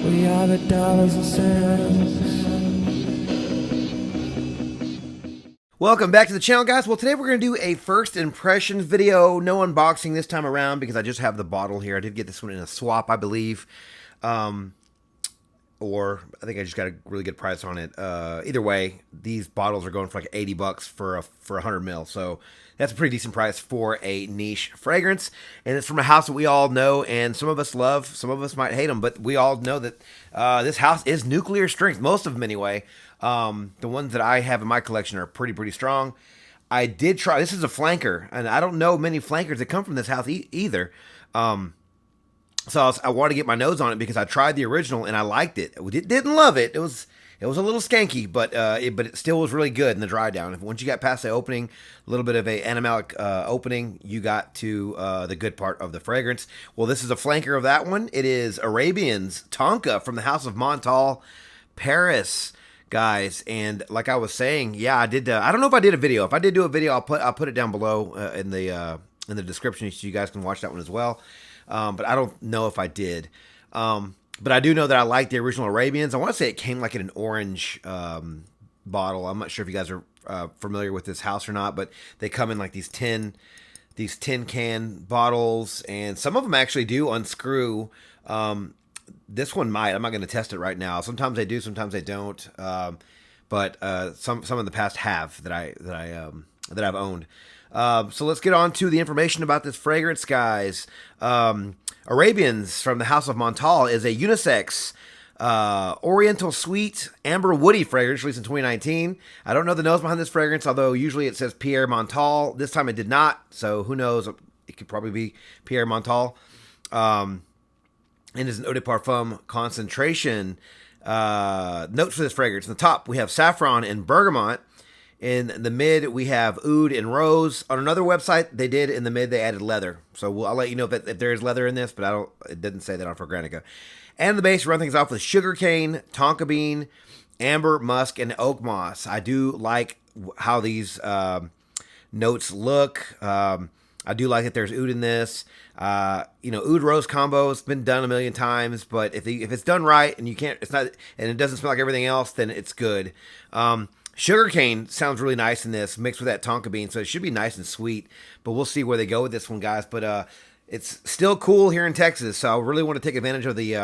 We are the dollars and cents. Welcome back to the channel, guys. Well, today we're going to do a first impressions video. No unboxing this time around because I just have the bottle here. I did get this one in a swap, I believe. Or I think I just got a really good price on it. Either way, these bottles are going for like 80 bucks for 100 mil. So that's a pretty decent price for a niche fragrance. And it's from a house that we all know and some of us love. Some of us might hate them, but we all know that this house is nuclear strength. Most of them anyway. The ones that I have in my collection are pretty strong. I did try, this is a flanker, and I don't know many flankers that come from this house either. So I wanted to get my nose on it because I tried the original and I liked it. Didn't love it. It was a little skanky, but it still was really good in the dry down. Once you got past the opening, a little bit of a animalic opening, you got to the good part of the fragrance. Well, this is a flanker of that one. It is Arabians Tonka from the house of Montale, Paris, guys. And like I was saying, yeah, I did. I don't know if I did a video. If I did do a video, I'll put it down below in the description so you guys can watch that one as well. But I don't know if I did. But I do know that I like the original Arabians. I want to say it came like in an orange bottle. I'm not sure if you guys are familiar with this house or not, but they come in like these tin can bottles, and some of them actually do unscrew. This one might. I'm not going to test it right now. Sometimes they do, sometimes they don't. But some in the past have that I've owned. So let's get on to the information about this fragrance, guys. Arabians from the house of Montale is a unisex oriental sweet amber woody fragrance released in 2019. I don't know the nose behind this fragrance, although usually it says Pierre Montale. This time it did not, so who knows? It could probably be Pierre Montale. And is an eau de parfum concentration. Notes for this fragrance. In the top, we have saffron and bergamot. In the mid, we have oud and rose. On another website, they did in the mid, they added leather. So I'll let you know if there is leather in this, but it didn't say that on Fragrantica. And the base, run things off with sugarcane, tonka bean, amber, musk, and oak moss. I do like how these notes look. I do like that there's oud in this. Oud rose combo has been done a million times, but if it's done right and it doesn't smell like everything else, then it's good. Sugarcane sounds really nice in this, mixed with that tonka bean, so it should be nice and sweet. But we'll see where they go with this one, guys. But it's still cool here in Texas, so I really want to take advantage of the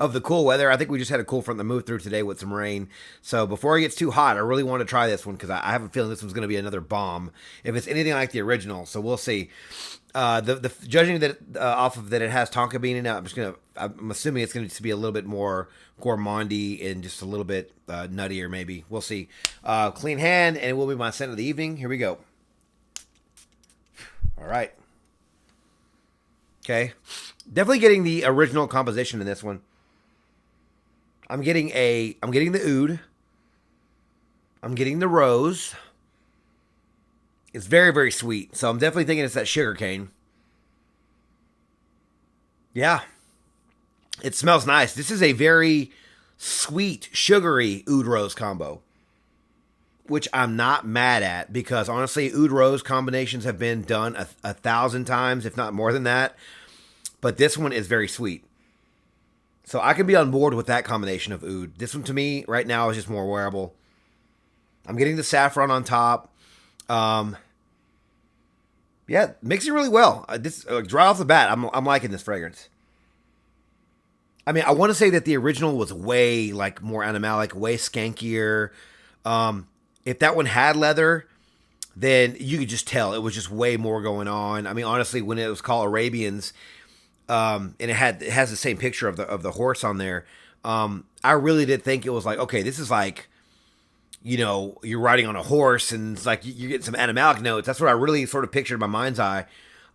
of the cool weather. I think we just had a cool front that moved through today with some rain. So before it gets too hot, I really want to try this one because I have a feeling this one's going to be another bomb if it's anything like the original. So we'll see. The judging that off of that it has tonka bean in it, I'm assuming it's going to be a little bit more gourmandy and just a little bit nuttier, maybe. We'll see. Clean hand, and it will be my scent of the evening. Here we go. All right. Okay. Definitely getting the original composition in this one. I'm getting the oud. I'm getting the rose. It's very sweet. So I'm definitely thinking it's that sugar cane. Yeah. It smells nice. This is a very sweet, sugary oud rose combo, which I'm not mad at because honestly, oud rose combinations have been done 1,000 times, if not more than that. But this one is very sweet. So I can be on board with that combination of oud. This one to me right now is just more wearable. I'm getting the saffron on top. Yeah, mixing really well. This right off the bat, I'm liking this fragrance. I mean, I want to say that the original was way more animalic, way skankier. If that one had leather, then you could just tell it was just way more going on. I mean, honestly, when it was called Arabians, and it has the same picture of the horse on there, I really did think it was like, okay, this is like, you're riding on a horse and it's like you're getting some animalic notes. That's what I really sort of pictured in my mind's eye.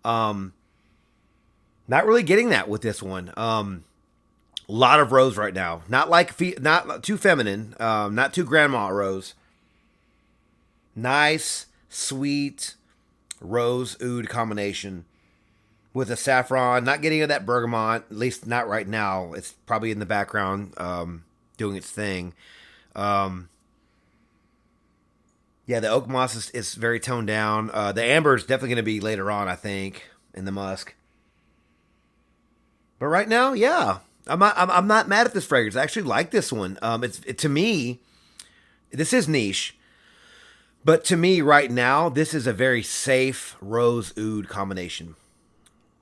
Not really getting that with this one. A lot of rose right now. Not too feminine. Not too grandma rose. Nice, sweet rose oud combination with a saffron. Not getting into that bergamot, at least not right now. It's probably in the background doing its thing. Yeah, the oak moss is very toned down. The amber is definitely going to be later on, I think, in the musk. But right now, yeah, I'm not mad at this fragrance. I actually like this one. To me, this is niche, but to me right now, this is a very safe rose oud combination.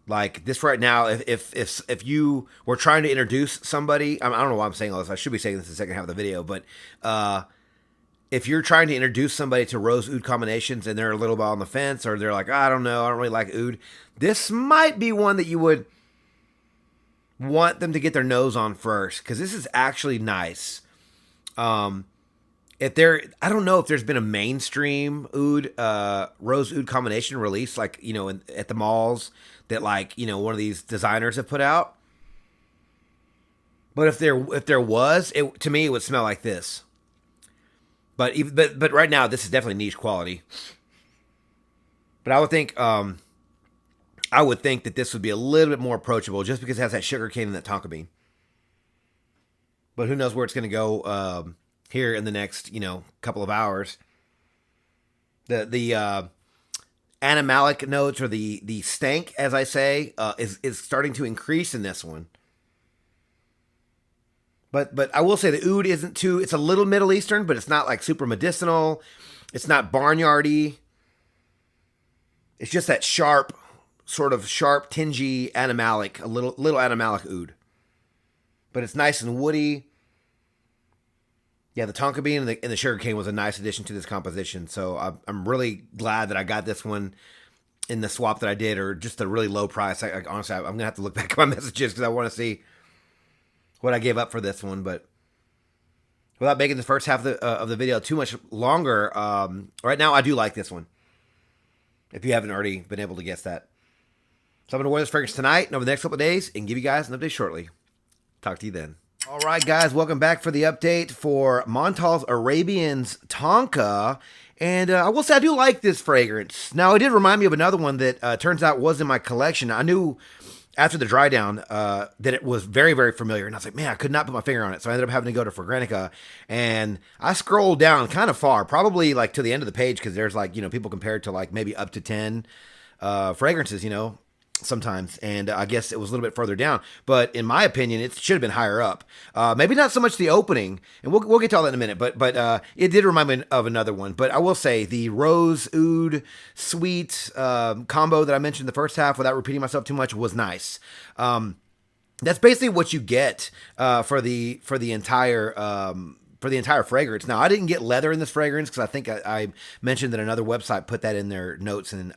Like this right now, if you were trying to introduce somebody, I don't know why I'm saying all this. I should be saying this in the second half of the video, but if you're trying to introduce somebody to rose oud combinations and they're a little bit on the fence, or they're like, I don't know, I don't really like oud, this might be one that you would want them to get their nose on first, because this is actually nice. If there, I don't know if there's been a mainstream oud, rose oud combination release, like, you know, at the malls that, like, you know, one of these designers have put out. But if there was, to me it would smell like this. But right now this is definitely niche quality. But I would think that this would be a little bit more approachable, just because it has that sugar cane and that tonka bean. But who knows where it's going to go here in the next, you know, couple of hours. The animalic notes, or the stank, as I say, is starting to increase in this one. But I will say the oud isn't too. It's a little Middle Eastern, but it's not like super medicinal. It's not barnyardy. It's just that sharp, tingy animalic, a little animalic oud. But it's nice and woody. Yeah, the tonka bean and the sugar cane was a nice addition to this composition. So I'm really glad that I got this one in the swap that I did, or just a really low price. Honestly, I'm gonna have to look back at my messages because I want to see what I gave up for this one. But without making the first half of the video too much longer, right now I do like this one. If you haven't already been able to guess that. So I'm going to wear this fragrance tonight and over the next couple of days and give you guys an update shortly. Talk to you then. All right, guys, welcome back for the update for Montale's Arabians Tonka. And I will say I do like this fragrance. Now, it did remind me of another one that turns out was in my collection. I knew after the dry down that it was very, very familiar. And I was like, man, I could not put my finger on it. So I ended up having to go to Fragrantica. And I scrolled down kind of far, probably like to the end of the page, because there's like, you know, people compared to like maybe up to 10 fragrances, you know, sometimes. And I guess it was a little bit further down. But in my opinion, it should have been higher up. Maybe not so much the opening. And we'll get to all that in a minute. But it did remind me of another one. But I will say the rose oud sweet combo that I mentioned in the first half, without repeating myself too much, was nice. That's basically what you get for the entire fragrance. Now, I didn't get leather in this fragrance because I think I mentioned that another website put that in their notes, and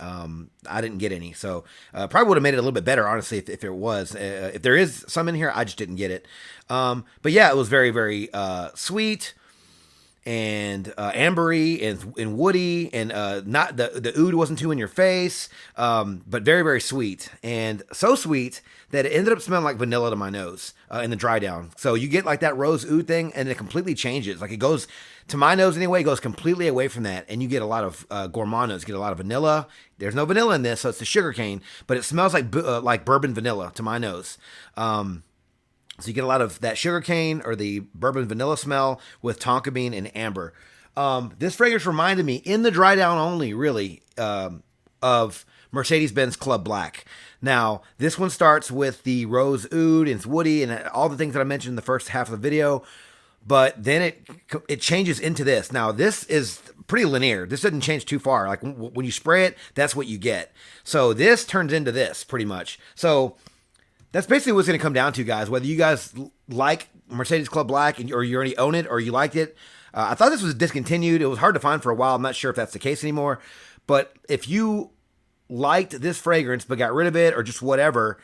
I didn't get any. So probably would have made it a little bit better, honestly, if it was. If there is some in here, I just didn't get it. But yeah, it was very, very sweet and ambery and woody, and not the oud wasn't too in your face, but very, very sweet, and so sweet that it ended up smelling like vanilla to my nose in the dry down. So you get like that rose oud thing, and it completely changes. Like, it goes, to my nose anyway, it goes completely away from that, and you get a lot of gourmand notes. You get a lot of vanilla. There's no vanilla in this, so it's the sugar cane, but it smells like bourbon vanilla to my nose. So you get a lot of that sugar cane or the bourbon vanilla smell with tonka bean and amber. This fragrance reminded me, in the dry down only, really, of Mercedes-Benz Club Black. Now, this one starts with the rose oud, and it's woody, and all the things that I mentioned in the first half of the video. But then it changes into this. Now, this is pretty linear. This doesn't change too far. Like, when you spray it, that's what you get. So this turns into this, pretty much. So that's basically what's going to come down to, guys. Whether you guys like Mercedes Club Black, or you already own it, or you liked it. I thought this was discontinued. It was hard to find for a while. I'm not sure if that's the case anymore. But if you liked this fragrance but got rid of it, or just whatever,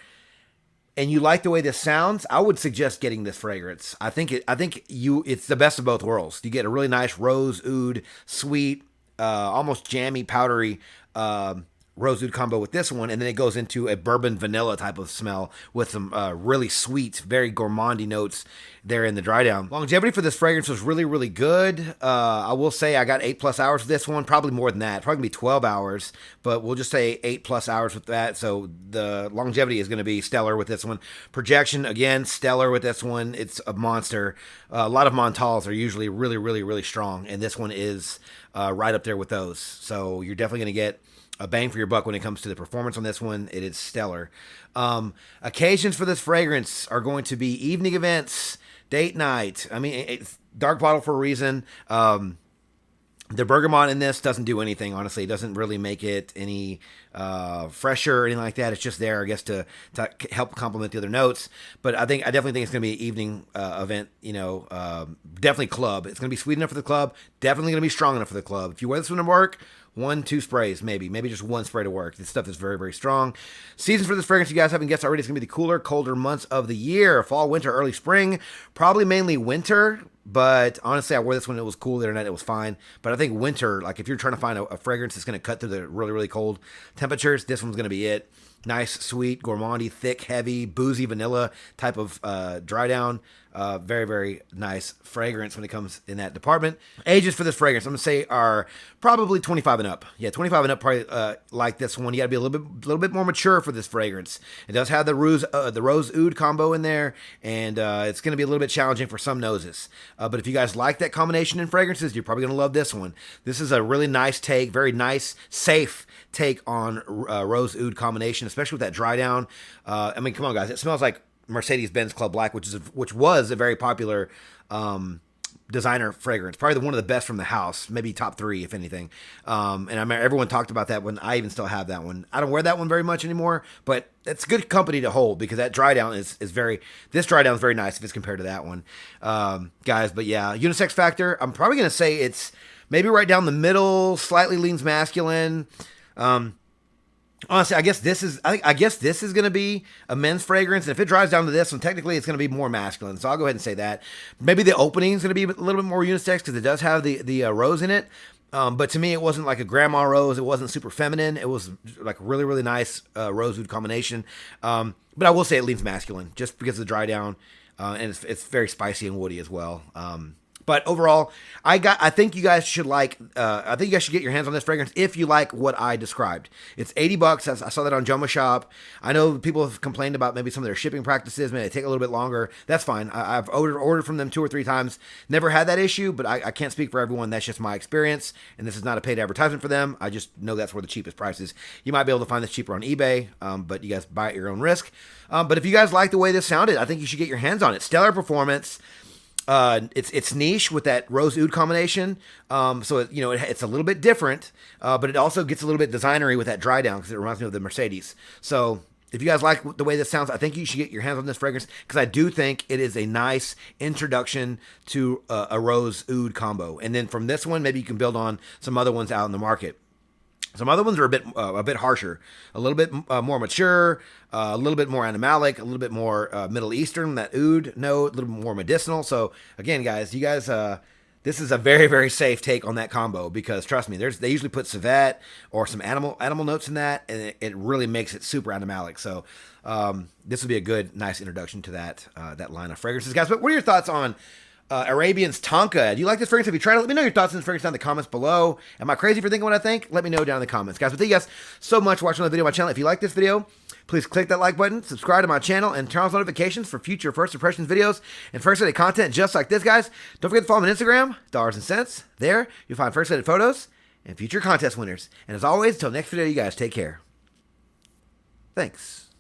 and you like the way this sounds, I would suggest getting this fragrance. I think it's the best of both worlds. You get a really nice rose oud, sweet, almost jammy, powdery rose oud combo with this one, and then it goes into a bourbon vanilla type of smell with some really sweet, very gourmandy notes there in the dry down. Longevity for this fragrance was really, really good. I will say I got 8+ hours with this one, probably more than that, probably 12 hours, but we'll just say 8+ hours with that. So the longevity is going to be stellar with this one. Projection, again, stellar with this one. It's a monster. A lot of Montales are usually really, really, really strong, and this one is right up there with those. So you're definitely going to get a bang for your buck when it comes to the performance on this one. It is stellar. Occasions for this fragrance are going to be evening events, date night. I mean, it's dark bottle for a reason. The bergamot in this doesn't do anything, honestly. It doesn't really make it any fresher or anything like that. It's just there, I guess, to help complement the other notes. But I definitely think it's going to be an evening event, definitely club. It's going to be sweet enough for the club, definitely going to be strong enough for the club. If you wear this one to work, 1-2 sprays, maybe just one spray to work. This stuff is very, very strong. Seasons for this fragrance, you guys haven't guessed already, it's going to be the cooler, colder months of the year. Fall, winter, early spring. Probably mainly winter, but honestly, I wore this when it was cool the other night. It was fine. But I think winter, like if you're trying to find a fragrance that's going to cut through the really, really cold temperatures, this one's going to be it. Nice, sweet, gourmandy, thick, heavy, boozy vanilla type of dry down. Very, very nice fragrance when it comes in that department. Ages for this fragrance, I'm going to say, are probably 25 and up. Yeah, 25 and up, probably like this one. You got to be a little bit more mature for this fragrance. It does have the rose oud combo in there, and it's going to be a little bit challenging for some noses. But if you guys like that combination in fragrances, you're probably going to love this one. This is a really nice take, very nice, safe take on rose oud combination, especially with that dry down. I mean, come on, guys. It smells like Mercedes-Benz Club Black, which was a very popular designer fragrance. Probably one of the best from the house, maybe top 3, if anything. And I remember everyone talked about that one. I even still have that one. I don't wear that one very much anymore, but it's good company to hold because that dry down this dry down is very nice if it's compared to that one. Guys, but yeah, unisex factor, I'm probably going to say it's maybe right down the middle, slightly leans masculine. Honestly, I guess this is going to be a men's fragrance, and if it dries down to this one, technically it's going to be more masculine. So I'll go ahead and say that. Maybe the opening is going to be a little bit more unisex because it does have the rose in it. But to me, it wasn't like a grandma rose. It wasn't super feminine. It was like really, really nice rose oud combination. But I will say it leans masculine just because of the dry down, and it's very spicy and woody as well. But overall, I think you guys should I think you guys should get your hands on this fragrance if you like what I described. It's $80. I saw that on Joma Shop. I know people have complained about maybe some of their shipping practices. Maybe they take a little bit longer. That's fine. I've ordered from them 2 or 3 times. Never had that issue, but I can't speak for everyone. That's just my experience, and this is not a paid advertisement for them. I just know that's where the cheapest price is. You might be able to find this cheaper on eBay, but you guys buy at your own risk. But if you guys like the way this sounded, I think you should get your hands on it. Stellar performance. It's niche with that rose oud combination, so it's a little bit different, but it also gets a little bit designery with that dry down because it reminds me of the Mercedes. So if you guys like the way this sounds, I think you should get your hands on this fragrance because I do think it is a nice introduction to a rose oud combo. And then from this one, maybe you can build on some other ones out in the market. Some other ones are a bit harsher, a little bit more mature, a little bit more animalic, a little bit more Middle Eastern, that oud note, a little bit more medicinal. So again, guys, this is a very, very safe take on that combo because trust me, they usually put civet or some animal notes in that, and it really makes it super animalic. So this would be a good, nice introduction to that line of fragrances, guys. But what are your thoughts on Arabians Tonka? Do you like this fragrance? Have you tried it? Let me know your thoughts on this fragrance down in the comments below. Am I crazy for thinking what I think? Let me know down in the comments, guys. But thank you guys so much for watching the video on my channel. If you like this video, please click that like button, subscribe to my channel, and turn on notifications for future first impressions videos and first edit content just like this, guys. Don't forget to follow me on Instagram, Dollars and Cents. There, you'll find first edit photos and future contest winners. And as always, until next video, you guys take care. Thanks.